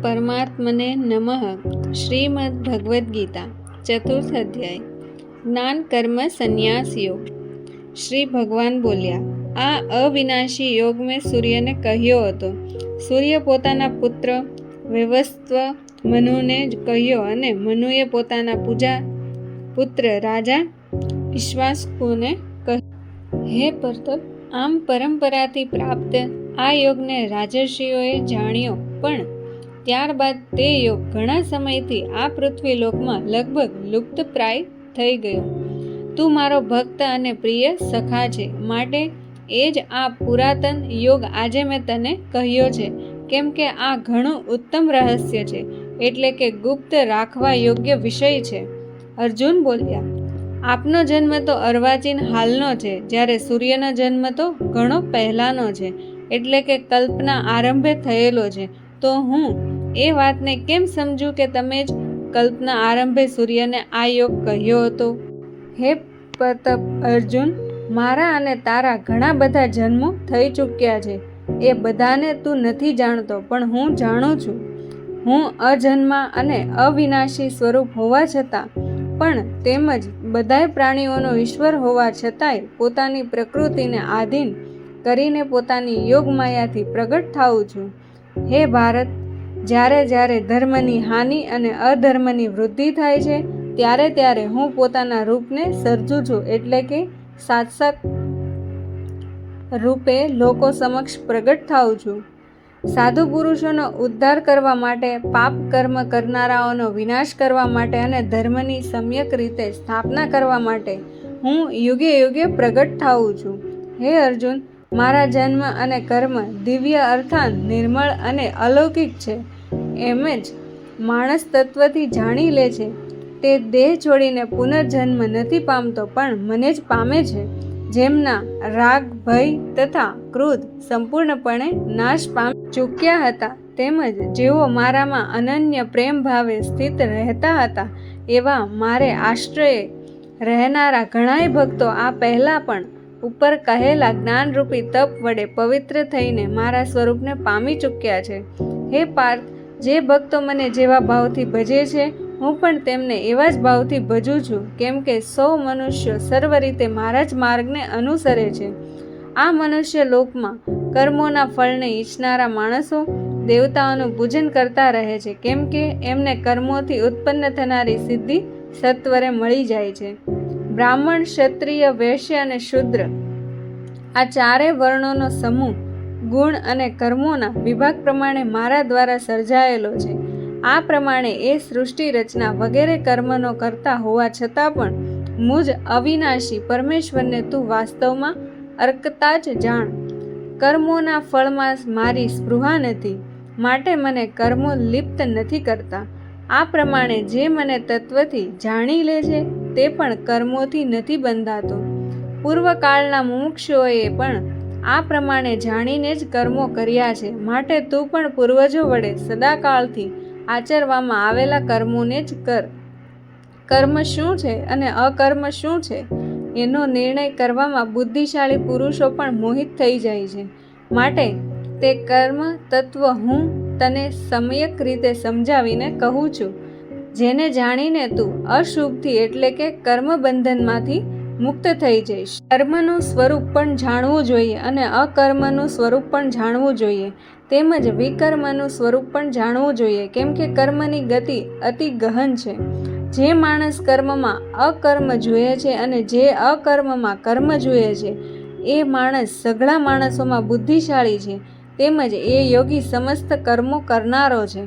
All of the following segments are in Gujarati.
પરમાત્મને નમઃ. શ્રીમદ્ ભગવદ્ ગીતા, ચતુર્થ અધ્યાય. જ્ઞાન કર્મ સંન્યાસ યોગ. શ્રી ભગવાન બોલ્યા, આ અવિનાશી યોગ મેં સૂર્યને કહ્યો હતો. સૂર્ય પોતાના પુત્ર વૈવસ્વ મનુને કહ્યો અને મનુએ પોતાના પુત્ર રાજા ઈક્ષ્વાકુને કહ્યો. હે પ્રતાપ, આમ પરંપરાથી પ્રાપ્ત આ યોગને રાજર્ષિઓએ જાણ્યો, પણ ત્યારબાદ તે યોગ ઘણા સમયથી આ પૃથ્વી લોકમાં લગભગ લુપ્તપ્રાય થઈ ગયો. તું મારો ભક્ત અને પ્રિય સખા છે, માટે એ જ આ પુરાતન યોગ આજે મેં તને કહ્યો છે, કેમ કે આ ઘણું ઉત્તમ રહસ્ય છે, એટલે કે ગુપ્ત રાખવા યોગ્ય વિષય છે. અર્જુન બોલ્યા, આપનો જન્મ તો અર્વાચીન હાલનો છે, જ્યારે સૂર્યનો જન્મ તો ઘણો પહેલાનો છે, એટલે કે કલ્પના આરંભે થયેલો છે. તો હું એ વાતને કેમ સમજું કે તમે જ કલ્પના આરંભે સૂર્યને આ યોગ કહ્યો હતો? હે પ્રતાપ અર્જુન, મારા અને તારા ઘણા બધા જન્મો થઈ ચૂક્યા છે. એ બધાને તું નથી જાણતો, પણ હું જાણું છું. હું અજન્મા અને અવિનાશી સ્વરૂપ હોવા છતાં પણ તેમજ બધાય પ્રાણીઓનો ઈશ્વર હોવા છતાંય પોતાની પ્રકૃતિને આધીન કરીને પોતાની યોગમાયાથી પ્રગટ થાઉં છું. હે ભારત, જ્યારે જ્યારે ધર્મની હાનિ અને અધર્મની વૃદ્ધિ થાય છે, ત્યારે ત્યારે હું પોતાના રૂપને સર્જું છું, એટલે કે સાત્સક રૂપે લોકો સમક્ષ પ્રગટ થાઉં છું. સાધુ પુરુષોનો ઉદ્ધાર કરવા માટે, પાપ કર્મ કરનારાઓનો વિનાશ કરવા માટે અને ધર્મની સમ્યક રીતે સ્થાપના કરવા માટે હું યુગે યુગે પ્રગટ થાઉં છું. હે અર્જુન, મારા જન્મ અને કર્મ દિવ્ય અર્થાત નિર્મળ અને અલૌકિક છે. એમ જ માણસ તત્વથી જાણી લે છે. તે દેહ છોડીને પુનર્જન્મ નથી પામતો, પણ મને જ પામે છે. જેમના રાગ, ભય તથા ક્રોધ સંપૂર્ણપણે નાશ પામી ચૂક્યા હતા, તેમજ જેઓ મારામાં અનન્ય પ્રેમ ભાવે સ્થિત રહેતા હતા, એવા મારે આશ્રયે રહેનારા ઘણાય ભક્તો આ પહેલાં પણ ઉપર કહેલા જ્ઞાનરૂપી તપ વડે પવિત્ર થઈને મારા સ્વરૂપને પામી ચૂક્યા છે. હે પાર્થ, જે ભક્તો મને જેવા ભાવથી ભજે છે, હું પણ તેમને એવા જ ભાવથી ભજું છું, કેમ કે સૌ મનુષ્યો સર્વ રીતે મારા જ માર્ગને અનુસરે છે. આ મનુષ્ય લોકમાં કર્મોના ફળને ઈચ્છનારા માણસો દેવતાઓનું પૂજન કરતા રહે છે, કેમ કે એમને કર્મોથી ઉત્પન્ન થનારી સિદ્ધિ સત્વરે મળી જાય છે. બ્રાહ્મણ, ક્ષત્રિય, વૈશ્ય અને શૂદ્ર આ ચારે વર્ણોનો સમૂહ ગુણ અને કર્મોના વિભાગ પ્રમાણે મારા દ્વારા સર્જાયેલો છે. આ પ્રમાણે એ સૃષ્ટિ રચના વગેરે કર્મનો કરતા હોવા છતાં પણ મુજ અવિનાશી પરમેશ્વરને તું વાસ્તવમાં અર્કતા જ જાણ. કર્મોના ફળમાં મારી સ્પૃહા નથી, માટે મને કર્મો લિપ્ત નથી કરતા. આ પ્રમાણે જે મને તત્વથી જાણી લે છે, તે પણ કર્મોથી નથી બંધાતો. પૂર્વકાળના મુમુક્ષુઓએ પણ આ પ્રમાણે જાણીને જ કર્મો કર્યા છે, માટે તું પણ પૂર્વજો વડે સદાકાળથી આચરવામાં આવેલા કર્મોને જ કર. કર્મ શું છે અને અકર્મ શું છે, એનો નિર્ણય કરવામાં બુદ્ધિશાળી પુરુષો પણ મોહિત થઈ જાય છે. માટે તે કર્મ તત્વ હું તને સમ્યક રીતે સમજાવીને કહું છું, જેને જાણીને તું અશુભથી એટલે કે કર્મ બંધનમાંથી મુક્ત થઈ જઈશ. કર્મનું સ્વરૂપ પણ જાણવું જોઈએ અને અકર્મનું સ્વરૂપ પણ જાણવું જોઈએ, તેમજ વિકર્મનું સ્વરૂપ પણ જાણવું જોઈએ, કેમ કે કર્મની ગતિ અતિ ગહન છે. જે માણસ કર્મમાં અકર્મ જુએ છે અને જે અકર્મમાં કર્મ જુએ છે, એ માણસ સઘળા માણસોમાં બુદ્ધિશાળી છે, તેમજ એ યોગી સમસ્ત કર્મો કરનારો છે.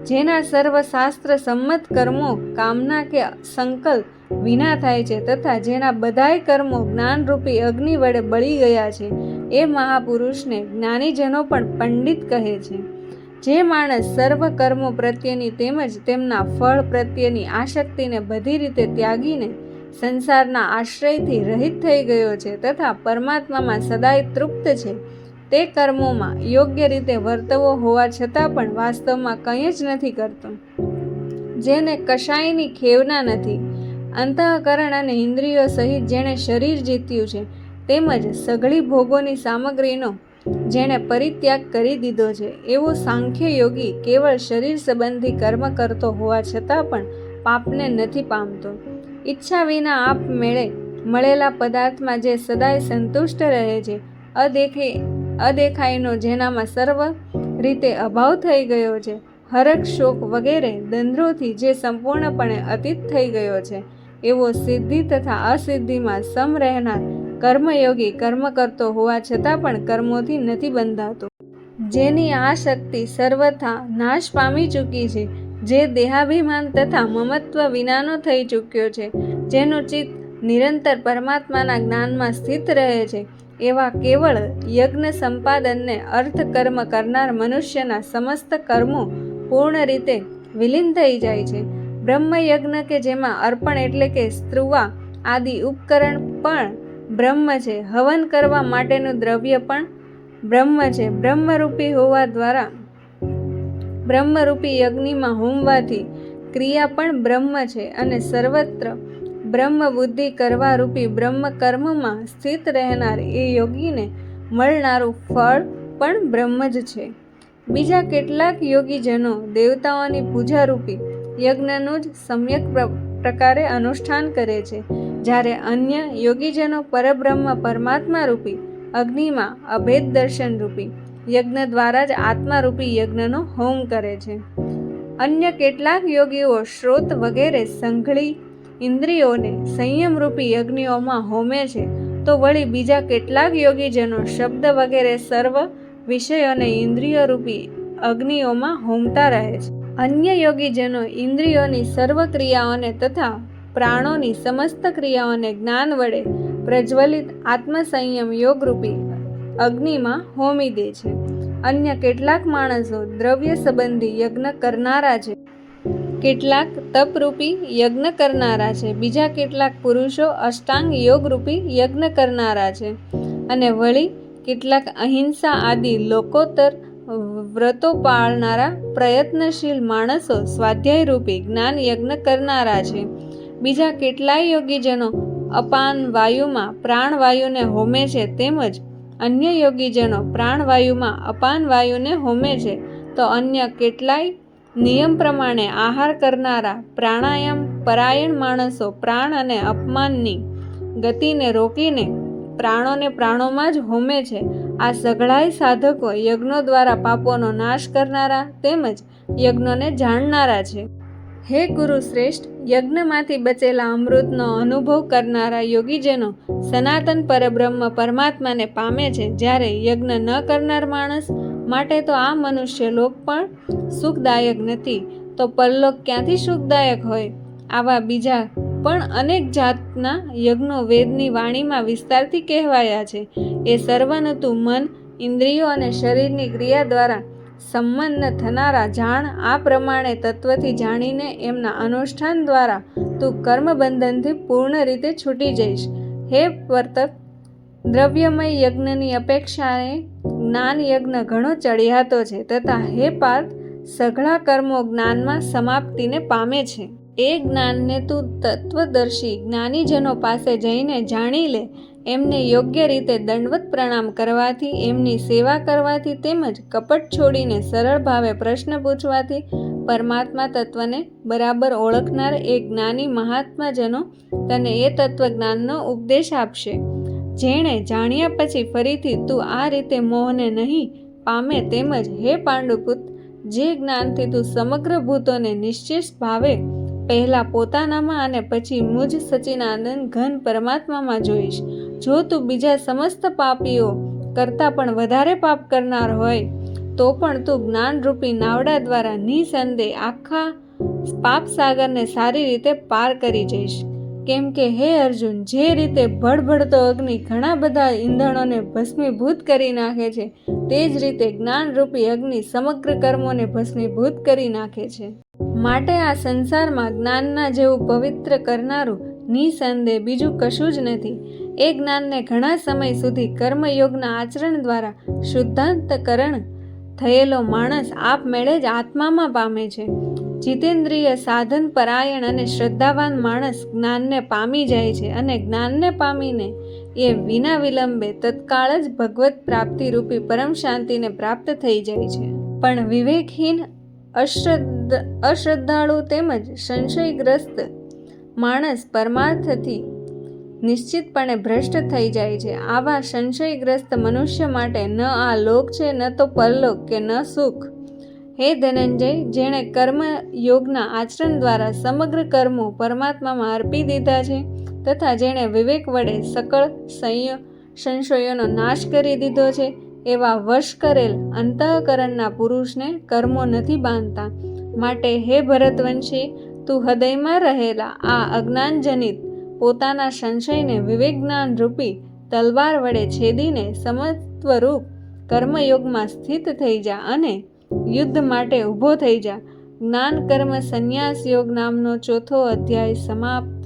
જેના સર્વશાસ્ત્ર સંમત કર્મો કામના કે સંકલ્પ વિના થાય છે, તથા જેના બધાય કર્મો જ્ઞાનરૂપી અગ્નિ વડે બળી ગયા છે, એ મહાપુરુષને જ્ઞાનીજનો પણ પંડિત કહે છે. જે માણસ સર્વ કર્મો પ્રત્યેની તેમજ તેમના ફળ પ્રત્યેની આસક્તિને બધી રીતે ત્યાગીને સંસારના આશ્રયથી રહિત થઈ ગયો છે, તથા પરમાત્મામાં સદાય તૃપ્ત છે, તે કર્મોમાં યોગ્ય રીતે વર્તવો હોવા છતાં પણ વાસ્તવમાં કંઈ જ નથી કરતો. જેને કશાયની ખેવના નથી, અંતઃકરણ અને ઇન્દ્રિયો સહિત જેણે શરીર જીત્યું છે, તેમજ સઘળી ભોગોની સામગ્રીનો જેણે પરિત્યાગ કરી દીધો છે. એવો સાંખ્ય યોગી કેવળ શરીર સંબંધી કર્મ કરતો હોવા છતાં પણ પાપને નથી પામતો. ઈચ્છા વિના આપમેળે મળેલા પદાર્થમાં જે સદાય સંતુષ્ટ રહે છે, અદેખાઈનો જેનામાં સર્વ રીતે અભાવ થઈ ગયો છે, હરખ શોક વગેરે દંદ્રોથી જે સંપૂર્ણપણે અતીત થઈ ગયો છે, એવો સિદ્ધિ તથા અસિદ્ધિમાં સમ રહેનાર કર્મયોગી કર્મ કરતો હોવા છતાં પણ કર્મોથી નથી બંધાતો. જેની આ શક્તિ સર્વથા નાશ પામી ચૂકી છે, જે દેહાભિમાન તથા મમત્વ વિનાનો થઈ ચૂક્યો છે, જેનું ચિત્ત નિરંતર પરમાત્માના જ્ઞાનમાં સ્થિત રહે છે, એવા કેવળ યજ્ઞ સંપાદનને અર્થ કર્મ કરનાર મનુષ્યના સમસ્ત કર્મો પૂર્ણ રીતે વિલીન થઈ જાય છે. બ્રહ્મયજ્ઞ કે જેમાં અર્પણ એટલે કે સ્ત્રુવા આદિ ઉપકરણ પણ બ્રહ્મ છે, હવન કરવા માટેનું દ્રવ્ય પણ બ્રહ્મ છે, બ્રહ્મરૂપી હોવા દ્વારા બ્રહ્મરૂપી યજ્ઞમાં હોમવાથી ક્રિયા પણ બ્રહ્મ છે, અને સર્વત્ર બ્રહ્મ બુદ્ધિ કરવા રૂપી બ્રહ્મ કર્મમાં સ્થિત રહેનાર એ યોગીને મળનારું ફળ પણ બ્રહ્મ જ છે. બીજા કેટલાક યોગીજનો દેવતાઓની પૂજારૂપી યજ્ઞનું જ સમ્યક પ્રકારે અનુષ્ઠાન કરે છે, જ્યારે અન્ય યોગીજનો પરબ્રહ્મ પરમાત્મા રૂપી અગ્નિમાં અભેદ દર્શન રૂપી યજ્ઞ દ્વારા જ આત્મારૂપી યજ્ઞનો હોમ કરે છે. અન્ય કેટલાક યોગીઓ શ્રોત વગેરે સંઘળી ઇન્દ્રિયોને સંયમરૂપી યજ્ઞોમાં હોમે છે, તો વળી બીજા કેટલાક યોગીજનો શબ્દ વગેરે સર્વ વિષયોને ઇન્દ્રિયોરૂપી અગ્નિઓમાં હોમતા રહે છે. અન્ય યોગીજનો ઇન્દ્રિયોની સર્વ ક્રિયાઓને તથા પ્રાણોની સમસ્ત ક્રિયાઓને જ્ઞાન વડે પ્રજ્વલિત આત્મસંયમ યોગરૂપી અગ્નિમાં હોમી દે છે. અન્ય કેટલાક માણસો દ્રવ્ય સંબંધી યજ્ઞ કરનારા છે, કેટલાક તપરૂપી યજ્ઞ કરનારા છે, બીજા કેટલાક પુરુષો અષ્ટાંગ યોગરૂપી યજ્ઞ કરનારા છે, અને વળી કેટલાક અહિંસા આદિ લોકોત્તર વ્રતો પાળનારા પ્રયત્નશીલ માણસો સ્વાધ્યાયરૂપી જ્ઞાન યજ્ઞ કરનારા છે. બીજા કેટલાય યોગીજનો અપાન વાયુમાં પ્રાણવાયુને હોમે છે, તેમજ અન્ય યોગીજનો પ્રાણવાયુમાં અપાન વાયુને હોમે છે, તો અન્ય કેટલાય નિયમ પ્રમાણે આહાર કરનારા પ્રાણાયામ પરાયણ માણસો પ્રાણ અને અપમાનની ગતિને રોકીને પ્રાણોને પ્રાણોમાં જ હોમે છે. આ સઘળાય સાધકો યજ્ઞો દ્વારા પાપોનો નાશ કરનારા તેમજ યજ્ઞોને જાણનારા છે. હે કુરુશ્રેષ્ઠ, યજ્ઞમાંથી બચેલા અમૃતનો અનુભવ કરનારા યોગીજનો સનાતન પરબ્રહ્મ પરમાત્માને પામે છે, જ્યારે યજ્ઞ ન કરનાર માણસ માટે તો આ મનુષ્ય લોક પણ સુખદાયક નથી, તો પરલોક ક્યાંથી સુખદાયક હોય? આવા બીજા પણ અનેક જાતના યજ્ઞો વેદની વાણીમાં વિસ્તારથી કહેવાયા છે. એ સર્વનું તું મન, ઇન્દ્રિયો અને શરીરની ક્રિયા દ્વારા સંમન્ન થનારા જાણ. આ પ્રમાણે તત્વથી જાણીને એમના અનુષ્ઠાન દ્વારા તું કર્મબંધનથી પૂર્ણ રીતે છૂટી જઈશ. હે વર્તક, દ્રવ્યમય યજ્ઞની અપેક્ષાએ જ્ઞાન યજ્ઞ ઘણો ચડિયાતો છે, તથા હે પાર્થ, સઘળા કર્મો જ્ઞાનમાં સમાપ્તિને પામે છે. એ જ્ઞાનને તું તત્વદર્શી જ્ઞાનીજનો પાસે જઈને જાણી લે. એમને યોગ્ય રીતે દંડવત પ્રણામ કરવાથી, એમની સેવા કરવાથી તેમજ કપટ છોડીને સરળ ભાવે પ્રશ્ન પૂછવાથી પરમાત્મા તત્વને બરાબર ઓળખનાર એ જ્ઞાની મહાત્માજનો તને એ તત્વજ્ઞાનનો ઉપદેશ આપશે. જેણે જાણ્યા પછી ફરીથી તું આ રીતે મોહને નહીં પામે. તેમજ હે પાંડુપુત, જે જ્ઞાનથી તું સમગ્ર ભૂતોને નિશ્ચિત ભાવે પહેલાં પોતાનામાં અને પછી મુજ સચ્ચિદાનંદ ઘન પરમાત્મામાં જોઈશ. જો તું બીજા સમસ્ત પાપીઓ કરતાં પણ વધારે પાપ કરનાર હોય તો પણ તું જ્ઞાનરૂપી નાવડા દ્વારા નિસંદેહ આખા પાપ સાગરને સારી રીતે પાર કરી જઈશ. કેમ કે હે અર્જુન, જે રીતે ભડભડતો અગ્નિ ઘણા બધા ઈંધણોને ભસ્મીભૂત કરી નાખે છે, તે જ રીતે જ્ઞાનરૂપી અગ્નિ સમગ્ર કર્મોને ભસ્મીભૂત કરી નાખે છે. માટે આ સંસારમાં જ્ઞાનના જેવું પવિત્ર કરનારું નિસંદેહ બીજું કશું જ નથી. એ જ્ઞાનને ઘણા સમય સુધી કર્મયોગના આચરણ દ્વારા શુદ્ધાંતકરણ થયેલો માણસ આપમેળે જ આત્મામાં પામે છે. જીતેન્દ્રિય સાધન પરાયણ અને શ્રદ્ધાવાન માણસ જ્ઞાનને પામી જાય છે, અને જ્ઞાનને પામીને એ વિના વિલંબે તત્કાળ જ ભગવત પ્રાપ્તિ રૂપી પરમ શાંતિને પ્રાપ્ત થઈ જાય છે. પણ વિવેકહીન, અશ્રદ્ધાળુ તેમજ સંશયગ્રસ્ત માણસ પરમાર્થથી નિશ્ચિતપણે ભ્રષ્ટ થઈ જાય છે. આવા સંશયગ્રસ્ત મનુષ્ય માટે ન આ લોક છે, ન તો પરલોક, કે ન સુખ. હે ધનંજય, જેણે કર્મયોગના આચરણ દ્વારા સમગ્ર કર્મો પરમાત્મામાં અર્પી દીધા છે તથા જેણે વિવેક વડે સકળ સંશયોનો નાશ કરી દીધો છે, એવા વશ કરેલ અંતઃકરણના પુરુષને કર્મો નથી બાંધતા. માટે હે ભરતવંશી, તું હૃદયમાં રહેલા આ અજ્ઞાનજનિત પોતાના સંશયને વિવેક જ્ઞાન રૂપી તલવાર વડે છેદીને સમત્વરૂપ કર્મયોગમાં સ્થિત થઈ જા અને યુદ્ધ માટે ઊભો થઈ જા. જ્ઞાન કર્મ સંન્યાસ યોગ નામનો 4થો અધ્યાય સમાપ્ત.